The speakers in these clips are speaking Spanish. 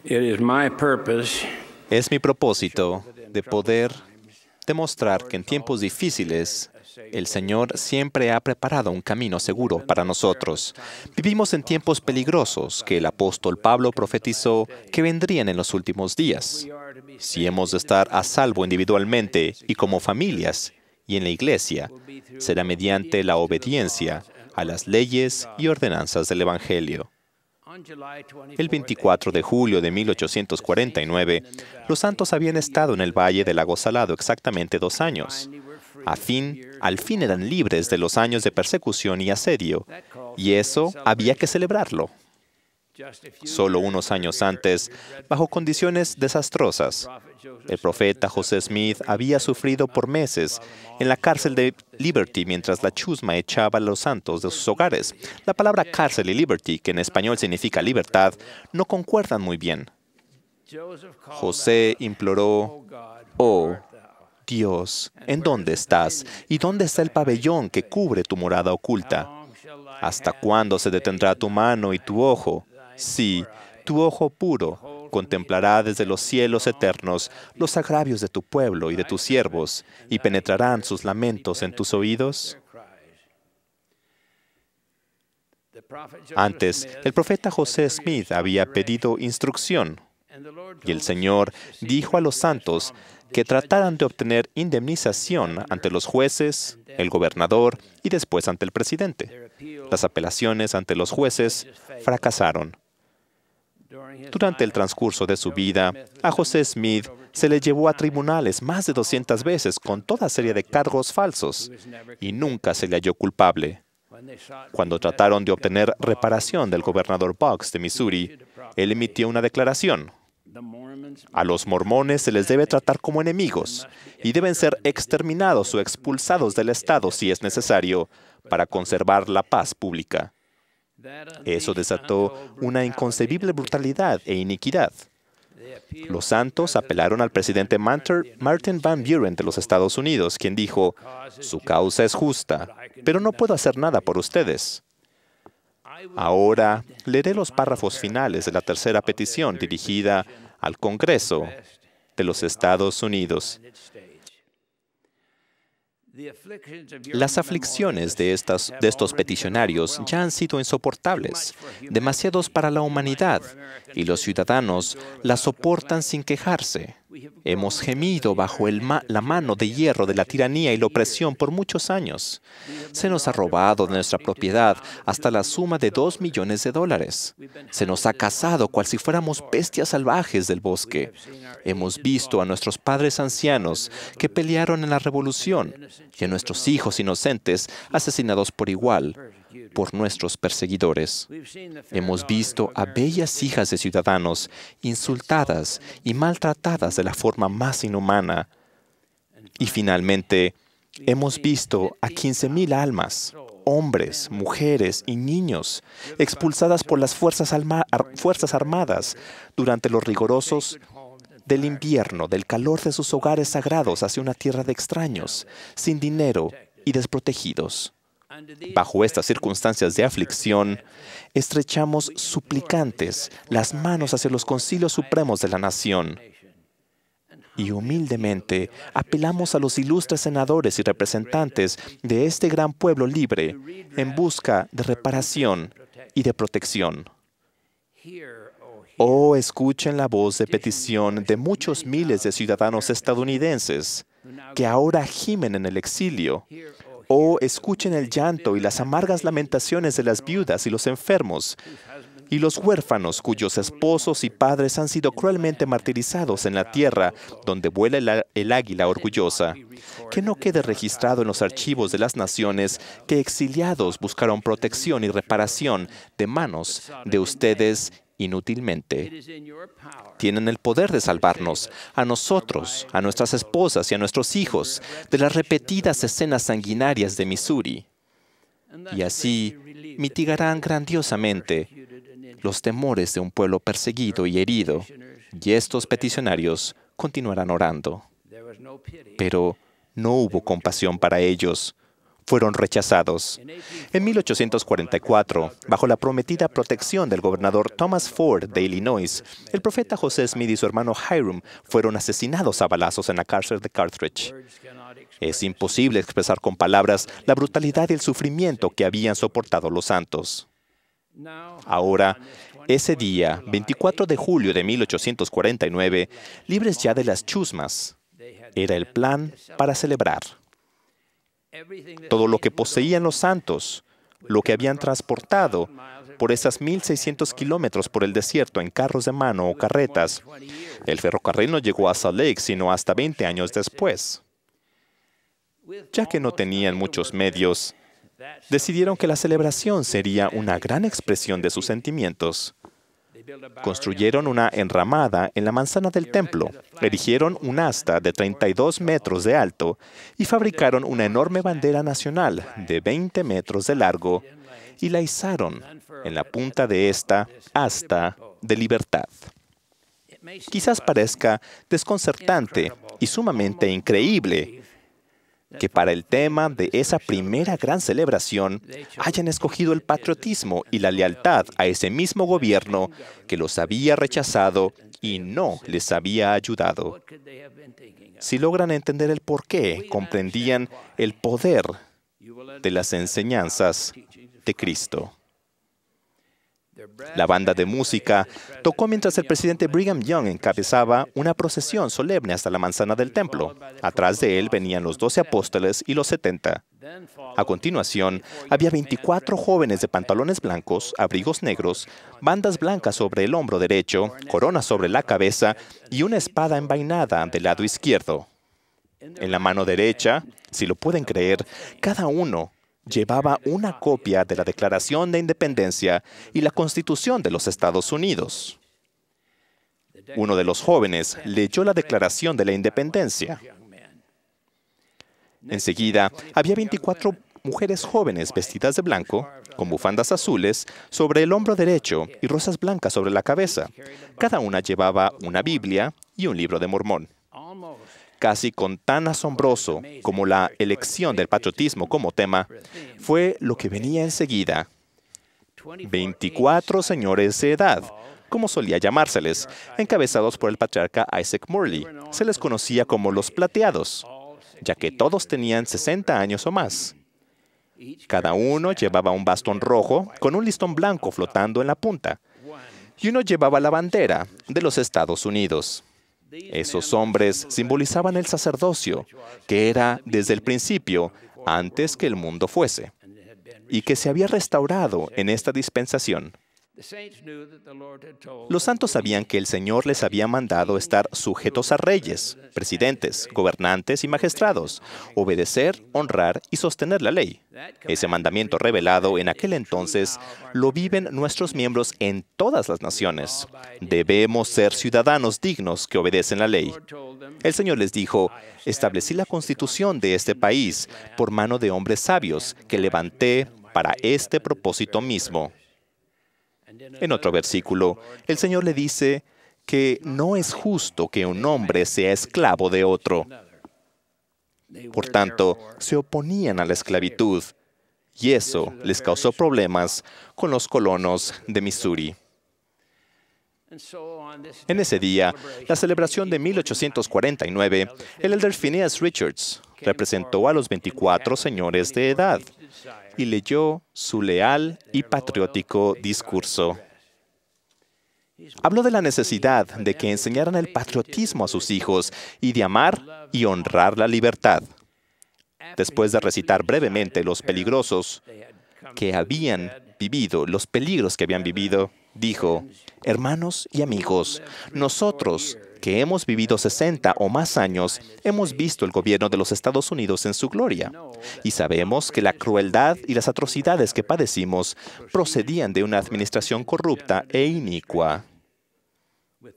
It is my purpose Es mi propósito de poder demostrar que en tiempos difíciles el Señor siempre ha preparado un camino seguro para nosotros. Vivimos en tiempos peligrosos que el apóstol Pablo profetizó que vendrían en los últimos días. Si hemos de estar a salvo individualmente y como familias y en la iglesia, será mediante la obediencia a las leyes y ordenanzas del Evangelio. El 24 de julio de 1849, los santos habían estado en el Valle del Lago Salado exactamente 2 años. Al fin eran libres de los años de persecución y asedio, y eso había que celebrarlo. Solo unos años antes, bajo condiciones desastrosas, el profeta José Smith había sufrido por meses en la cárcel de Liberty mientras la chusma echaba a los santos de sus hogares. La palabra cárcel y Liberty, que en español significa libertad, no concuerdan muy bien. José imploró: «Oh, Dios, ¿en dónde estás? ¿Y dónde está el pabellón que cubre tu morada oculta? ¿Hasta cuándo se detendrá tu mano y tu ojo? Sí, tu ojo puro contemplará desde los cielos eternos los agravios de tu pueblo y de tus siervos, y penetrarán sus lamentos en tus oídos». Antes, el profeta José Smith había pedido instrucción, y el Señor dijo a los santos que trataran de obtener indemnización ante los jueces, el gobernador y después ante el presidente. Las apelaciones ante los jueces fracasaron. Durante el transcurso de su vida, a José Smith se le llevó a tribunales más de 200 veces con toda serie de cargos falsos y nunca se le halló culpable. Cuando trataron de obtener reparación del gobernador Boggs de Missouri, él emitió una declaración: «A los mormones se les debe tratar como enemigos y deben ser exterminados o expulsados del estado si es necesario para conservar la paz pública». Eso desató una inconcebible brutalidad e iniquidad. Los santos apelaron al presidente Martin Van Buren de los Estados Unidos, quien dijo: «Su causa es justa, pero no puedo hacer nada por ustedes». Ahora leeré los párrafos finales de la tercera petición dirigida al Congreso de los Estados Unidos. Las aflicciones de estos peticionarios ya han sido insoportables, demasiados para la humanidad, y los ciudadanos las soportan sin quejarse. Hemos gemido bajo la mano de hierro de la tiranía y la opresión por muchos años. Se nos ha robado de nuestra propiedad hasta la suma de $2 millones. Se nos ha cazado cual si fuéramos bestias salvajes del bosque. Hemos visto a nuestros padres ancianos que pelearon en la revolución y a nuestros hijos inocentes asesinados por igual por nuestros perseguidores. Hemos visto a bellas hijas de ciudadanos insultadas y maltratadas de la forma más inhumana. Y finalmente, hemos visto a 15,000 almas, hombres, mujeres y niños, expulsadas por las fuerzas armadas durante los rigurosos del invierno, del calor de sus hogares sagrados hacia una tierra de extraños, sin dinero y desprotegidos. Bajo estas circunstancias de aflicción, estrechamos suplicantes las manos hacia los concilios supremos de la nación y humildemente apelamos a los ilustres senadores y representantes de este gran pueblo libre en busca de reparación y de protección. Oh, escuchen la voz de petición de muchos miles de ciudadanos estadounidenses que ahora gimen en el exilio. Oh, escuchen el llanto y las amargas lamentaciones de las viudas y los enfermos y los huérfanos cuyos esposos y padres han sido cruelmente martirizados en la tierra donde vuela el águila orgullosa. Que no quede registrado en los archivos de las naciones que exiliados buscaron protección y reparación de manos de ustedes inútilmente. Tienen el poder de salvarnos, a nosotros, a nuestras esposas y a nuestros hijos, de las repetidas escenas sanguinarias de Missouri. Y así mitigarán grandiosamente los temores de un pueblo perseguido y herido, y estos peticionarios continuarán orando. Pero no hubo compasión para ellos. fueron rechazados. En 1844, bajo la prometida protección del gobernador Thomas Ford de Illinois, el profeta José Smith y su hermano Hiram fueron asesinados a balazos en la cárcel de Carthage. Es imposible expresar con palabras la brutalidad y el sufrimiento que habían soportado los santos. Ahora, ese día, 24 de julio de 1849, libres ya de las chusmas, era el plan para celebrar. Todo lo que poseían los santos, lo que habían transportado por esas 1,600 kilómetros por el desierto en carros de mano o carretas. El ferrocarril no llegó a Salt Lake sino hasta 20 años después. Ya que no tenían muchos medios, decidieron que la celebración sería una gran expresión de sus sentimientos. Construyeron una enramada en la manzana del templo, erigieron un asta de 32 metros de alto y fabricaron una enorme bandera nacional de 20 metros de largo y la izaron en la punta de esta asta de libertad. Quizás parezca desconcertante y sumamente increíble que para el tema de esa primera gran celebración hayan escogido el patriotismo y la lealtad a ese mismo gobierno que los había rechazado y no les había ayudado. Si logran entender el porqué, comprendían el poder de las enseñanzas de Cristo. La banda de música tocó mientras el presidente Brigham Young encabezaba una procesión solemne hasta la manzana del templo. Atrás de él venían los 12 apóstoles y los 70. A continuación, había 24 jóvenes de pantalones blancos, abrigos negros, bandas blancas sobre el hombro derecho, coronas sobre la cabeza y una espada envainada del lado izquierdo. En la mano derecha, si lo pueden creer, cada uno llevaba una copia de la Declaración de Independencia y la Constitución de los Estados Unidos. Uno de los jóvenes leyó la Declaración de la Independencia. Enseguida, había 24 mujeres jóvenes vestidas de blanco, con bufandas azules, sobre el hombro derecho y rosas blancas sobre la cabeza. Cada una llevaba una Biblia y un libro de Mormón. Casi con tan asombroso como la elección del patriotismo como tema, fue lo que venía enseguida. 24 señores de edad, como solía llamárseles, encabezados por el patriarca Isaac Morley. Se les conocía como los plateados, ya que todos tenían 60 años o más. Cada uno llevaba un bastón rojo con un listón blanco flotando en la punta, y uno llevaba la bandera de los Estados Unidos. Esos hombres simbolizaban el sacerdocio, que era desde el principio, antes que el mundo fuese, y que se había restaurado en esta dispensación. Los santos sabían que el Señor les había mandado estar sujetos a reyes, presidentes, gobernantes y magistrados, obedecer, honrar y sostener la ley. Ese mandamiento revelado en aquel entonces lo viven nuestros miembros en todas las naciones. Debemos ser ciudadanos dignos que obedecen la ley. El Señor les dijo: establecí la constitución de este país por mano de hombres sabios que levanté para este propósito mismo. En otro versículo, el Señor le dice que no es justo que un hombre sea esclavo de otro. Por tanto, se oponían a la esclavitud, y eso les causó problemas con los colonos de Missouri. En ese día, la celebración de 1849, el elder Phineas Richards representó a los 24 señores de edad y leyó su leal y patriótico discurso. Habló de la necesidad de que enseñaran el patriotismo a sus hijos y de amar y honrar la libertad. Después de recitar brevemente los peligros que habían vivido, dijo: hermanos y amigos, nosotros que hemos vivido 60 o más años, hemos visto el gobierno de los Estados Unidos en su gloria, y sabemos que la crueldad y las atrocidades que padecimos procedían de una administración corrupta e inicua,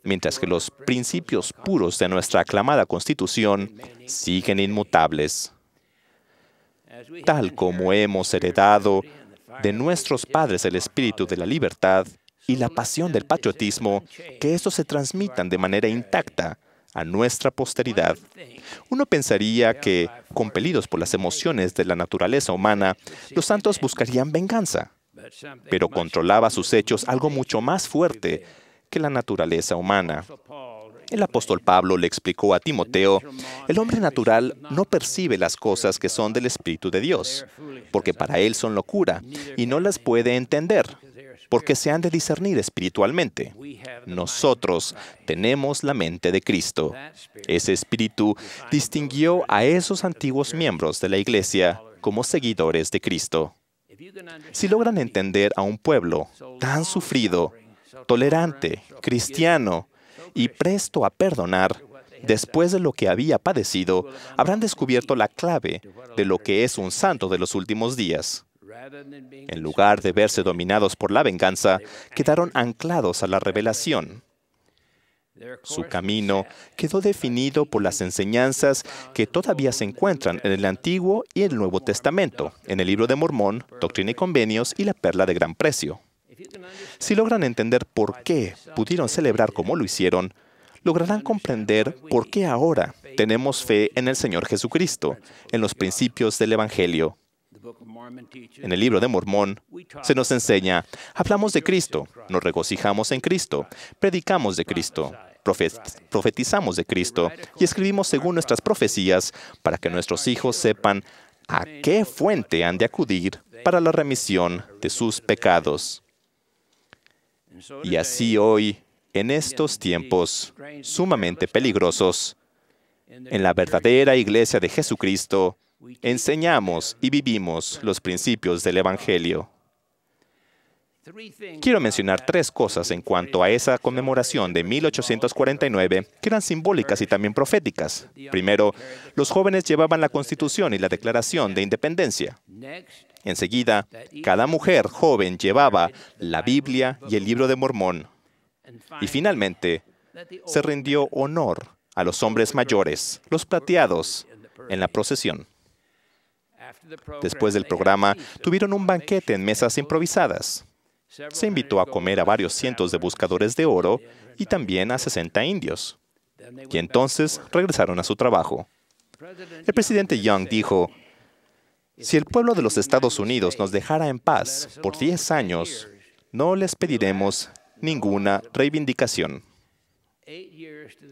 mientras que los principios puros de nuestra aclamada Constitución siguen inmutables. Tal como hemos heredado de nuestros padres el espíritu de la libertad y la pasión del patriotismo, que estos se transmitan de manera intacta a nuestra posteridad. Uno pensaría que, compelidos por las emociones de la naturaleza humana, los santos buscarían venganza, pero controlaba sus hechos algo mucho más fuerte que la naturaleza humana. El apóstol Pablo le explicó a Timoteo: el hombre natural no percibe las cosas que son del Espíritu de Dios, porque para él son locura, y no las puede entender, porque se han de discernir espiritualmente. Nosotros tenemos la mente de Cristo. Ese Espíritu distinguió a esos antiguos miembros de la Iglesia como seguidores de Cristo. Si logran entender a un pueblo tan sufrido, tolerante, cristiano y presto a perdonar, después de lo que había padecido, habrán descubierto la clave de lo que es un santo de los últimos días. En lugar de verse dominados por la venganza, quedaron anclados a la revelación. Su camino quedó definido por las enseñanzas que todavía se encuentran en el Antiguo y el Nuevo Testamento, en el Libro de Mormón, Doctrina y Convenios y la Perla de Gran Precio. Si logran entender por qué pudieron celebrar como lo hicieron, lograrán comprender por qué ahora tenemos fe en el Señor Jesucristo, en los principios del Evangelio. En el Libro de Mormón se nos enseña: hablamos de Cristo, nos regocijamos en Cristo, predicamos de Cristo, profetizamos de Cristo y escribimos según nuestras profecías para que nuestros hijos sepan a qué fuente han de acudir para la remisión de sus pecados. Y así hoy, en estos tiempos sumamente peligrosos, en la verdadera Iglesia de Jesucristo, enseñamos y vivimos los principios del Evangelio. Quiero mencionar 3 cosas en cuanto a esa conmemoración de 1849 que eran simbólicas y también proféticas. Primero, los jóvenes llevaban la Constitución y la Declaración de Independencia. Enseguida, cada mujer joven llevaba la Biblia y el Libro de Mormón. Y finalmente, se rindió honor a los hombres mayores, los plateados, en la procesión. Después del programa, tuvieron un banquete en mesas improvisadas. Se invitó a comer a varios cientos de buscadores de oro y también a 60 indios. Y entonces regresaron a su trabajo. El presidente Young dijo: si el pueblo de los Estados Unidos nos dejara en paz por 10 años, no les pediremos ninguna reivindicación.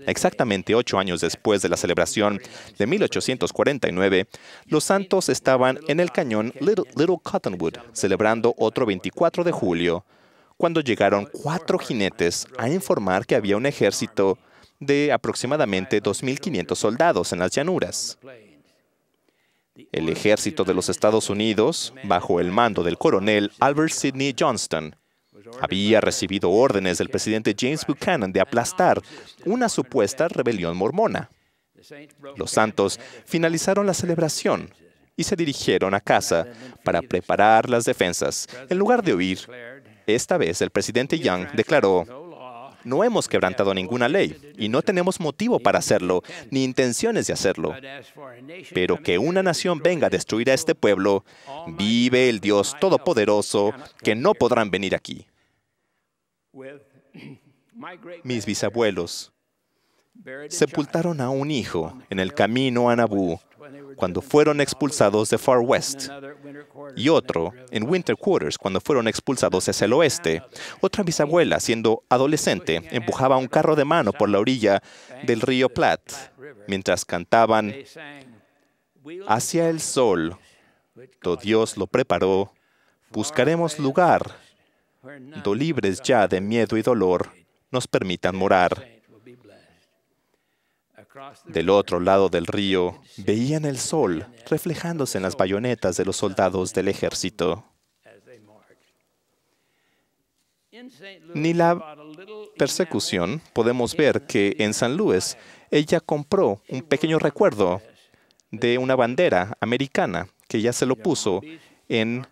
Exactamente 8 años después de la celebración de 1849, los santos estaban en el cañón Little Cottonwood, celebrando otro 24 de julio, cuando llegaron 4 jinetes a informar que había un ejército de aproximadamente 2.500 soldados en las llanuras. El ejército de los Estados Unidos, bajo el mando del coronel Albert Sidney Johnston, había recibido órdenes del presidente James Buchanan de aplastar una supuesta rebelión mormona. Los santos finalizaron la celebración y se dirigieron a casa para preparar las defensas. En lugar de huir, esta vez el presidente Young declaró: no hemos quebrantado ninguna ley y no tenemos motivo para hacerlo, ni intenciones de hacerlo. Pero que una nación venga a destruir a este pueblo, vive el Dios Todopoderoso, que no podrán venir aquí. Mis bisabuelos sepultaron a un hijo en el camino a Nauvoo cuando fueron expulsados de Far West, y otro en Winter Quarters cuando fueron expulsados hacia el oeste. Otra bisabuela, siendo adolescente, empujaba un carro de mano por la orilla del río Platte mientras cantaban: hacia el sol, do Dios lo preparó, buscaremos lugar, do libres ya de miedo y dolor, nos permitan morar. Del otro lado del río, veían el sol reflejándose en las bayonetas de los soldados del ejército. Ni la persecución, podemos ver que en San Luis ella compró un pequeño recuerdo de una bandera americana que ya se lo puso en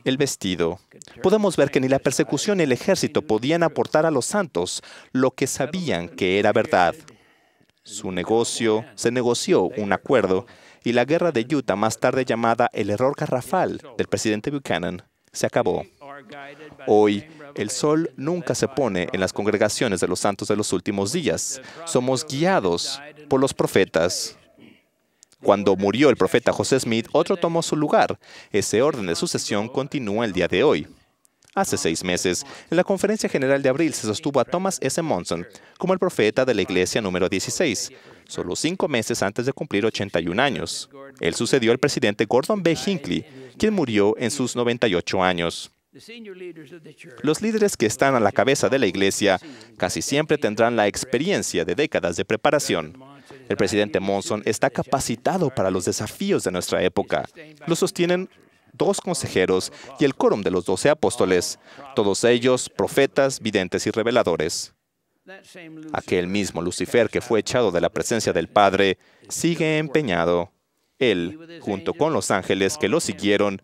el vestido. Podemos ver que ni la persecución ni el ejército podían aportar a los santos lo que sabían que era verdad. Se negoció un acuerdo y la guerra de Utah, más tarde llamada el error garrafal del presidente Buchanan, se acabó. Hoy, el sol nunca se pone en las congregaciones de los santos de los últimos días. Somos guiados por los profetas. Cuando murió el profeta José Smith, otro tomó su lugar. Ese orden de sucesión continúa el día de hoy. Hace 6 meses, en la Conferencia General de abril se sostuvo a Thomas S. Monson como el profeta de la Iglesia número 16, solo 5 meses antes de cumplir 81 años. Él sucedió al presidente Gordon B. Hinckley, quien murió en sus 98 años. Los líderes que están a la cabeza de la Iglesia casi siempre tendrán la experiencia de décadas de preparación. El presidente Monson está capacitado para los desafíos de nuestra época. Lo sostienen 2 consejeros y el quórum de los 12 apóstoles, todos ellos profetas, videntes y reveladores. Aquel mismo Lucifer que fue echado de la presencia del Padre sigue empeñado. Él, junto con los ángeles que lo siguieron,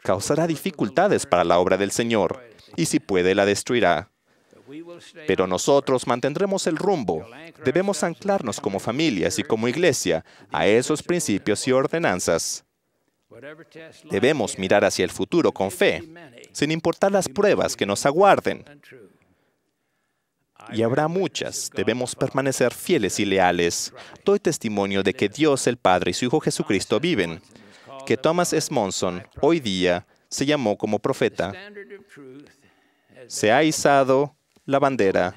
causará dificultades para la obra del Señor, y si puede, la destruirá. Pero nosotros mantendremos el rumbo. Debemos anclarnos como familias y como iglesia a esos principios y ordenanzas. Debemos mirar hacia el futuro con fe, sin importar las pruebas que nos aguarden. Y habrá muchas. Debemos permanecer fieles y leales. Doy testimonio de que Dios el Padre y su Hijo Jesucristo viven, que Thomas S. Monson hoy día se llamó como profeta. Se ha izado la bandera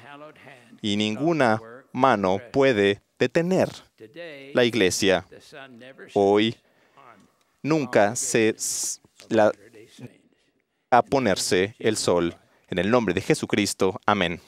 y ninguna mano puede detener la iglesia. Hoy nunca a ponerse el sol. En el nombre de Jesucristo. Amén.